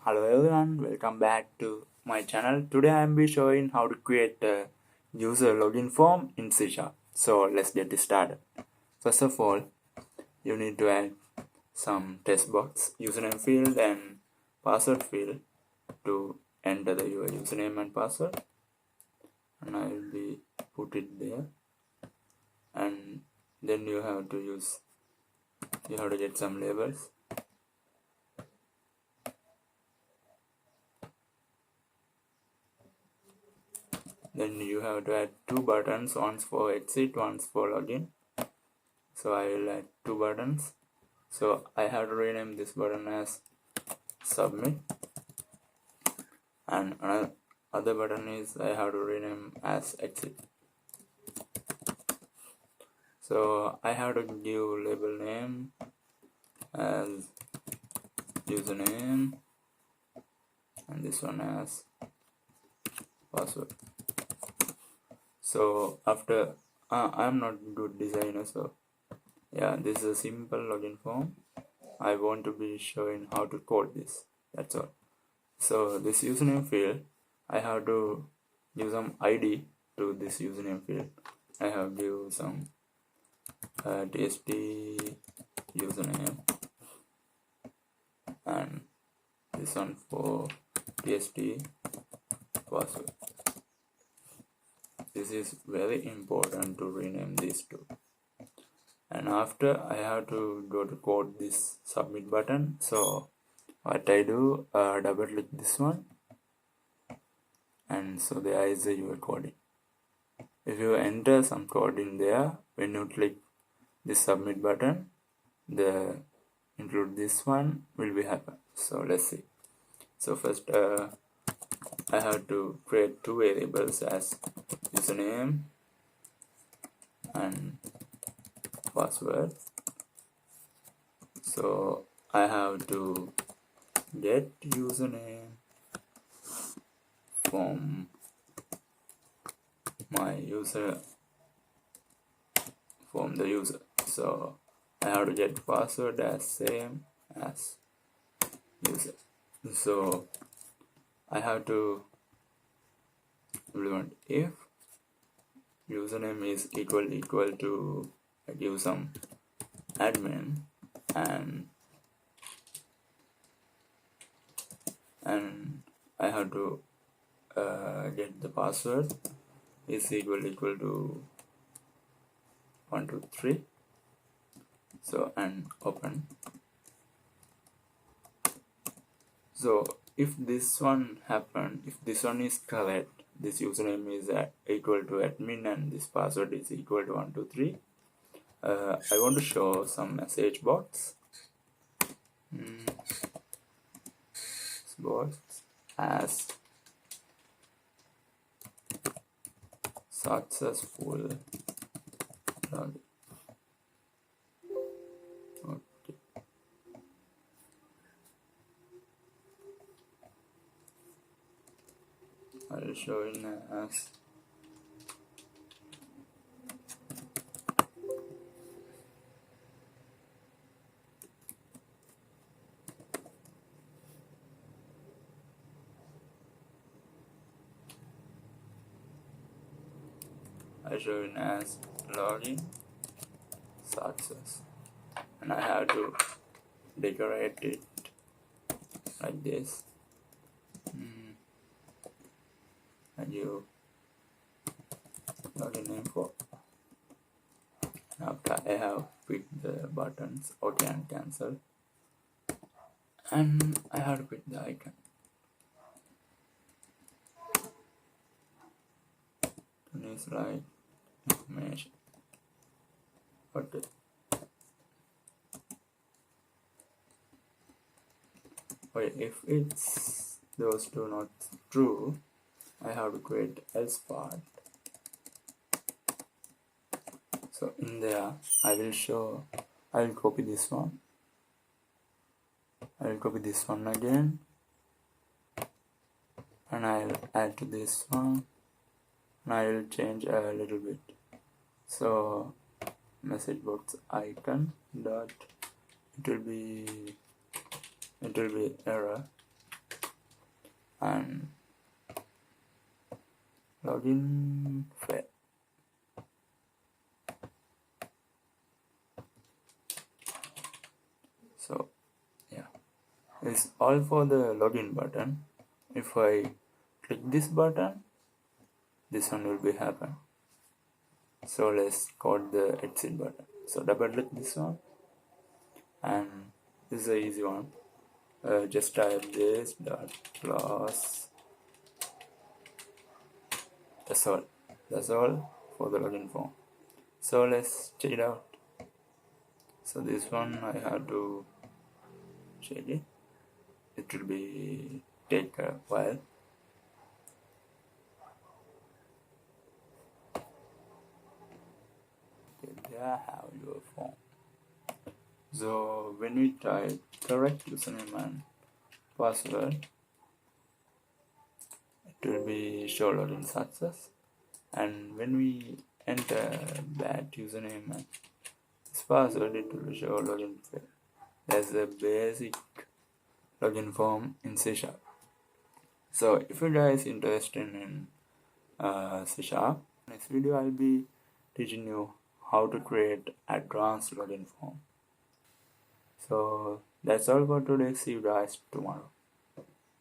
Hello everyone, welcome back to my channel. Today I am be showing how to create a user login form in C Sharp. So let's get started. First of all, you need to add some text box, username field and password field to enter your username and password. And I will be put it there. And then you have to get some labels. Then you have to add two buttons, one's for exit, one's for login. So I will add two buttons. So I have to rename this button as submit, and another button is I have to rename as exit. So I have to give label name as username and this one as password. So after I'm not good designer, so yeah, this is a simple login form. I want to be showing how to code this, that's all. So this username field, I have to give some ID to this username field. I have give some tst username and this one for tst password. This is very important to rename these two. And after I have to go to code this submit button. So what I do, double click this one, and so there is your coding. If you enter some code in there, when you click this submit button, the include this one will be happen. So let's see. So first I have to create two variables as username and password. So I have to get username from my user, from the user. So I have to get password as same as user. So I have to implement if username is equal to, I give some admin, and I have to get the password is equal to 123. So and open. So if this one happen, if this one is correct, this username is equal to admin and this password is equal to 123. I want to show some message box. Box as successful login. Okay. I'll show in as login success, and I have to decorate it like this. And you login info. After I have picked the buttons OK and cancel, and I have to pick the icon. And it's like information. Okay. Wait, if it's those two not true, I have to create else part. So in there I will copy this one. I will copy this one again, and I will add to this one, and I will change a little bit. So message box icon dot, it will be error login failed. So yeah, it's all for the login button. If I click this button, this one will be happen. So let's code the exit button. So double click this one, and this is an easy one. Just type this dot class. That's all for the login form. So let's check it out. So this one I have to check it. It will be take a while. Okay, there have your form. So when we type correct username and password, it will be show login success. And when we enter that username and this password, it will show login fail. That's the basic login form in C#. So if you guys interested in C#, next video I'll be teaching you how to create advanced login form. So that's all for today. See you guys tomorrow.